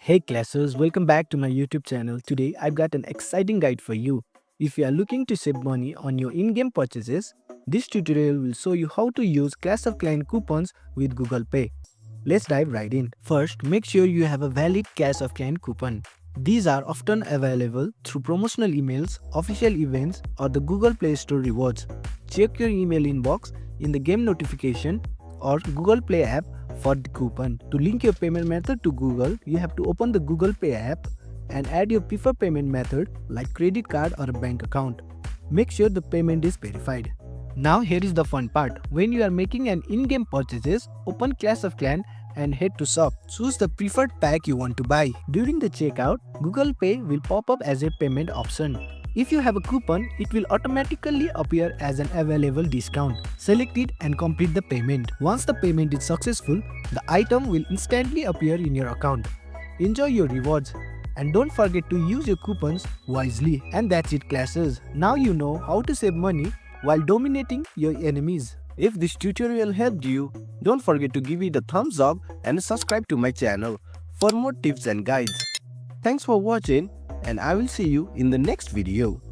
Hey classers, welcome back to my YouTube channel. Today I've got an exciting guide for you. If you are looking to save money on your in-game purchases, this tutorial will show you how to use Clash of Clans coupons with Google Pay. Let's dive right in. First, make sure you have a valid Clash of Clans coupon. These are often available through promotional emails, official events, or the Google Play Store rewards. Check your email inbox in the game notification or Google Play app for the coupon. To link your payment method to Google, you have to open the Google Pay app and add your preferred payment method like credit card or a bank account. Make sure the payment is verified. Now here is the fun part. When you are making an in-game purchases, open Clash of Clans and head to shop. Choose the preferred pack you want to buy. During the checkout, Google Pay will pop up as a payment option. If you have a coupon, it will automatically appear as an available discount. Select it and complete the payment. Once the payment is successful, the item will instantly appear in your account. Enjoy your rewards and don't forget to use your coupons wisely. And that's it classes. Now you know how to save money while dominating your enemies. If this tutorial helped you, don't forget to give it a thumbs up and subscribe to my channel for more tips and guides. Thanks for watching and I will see you in the next video.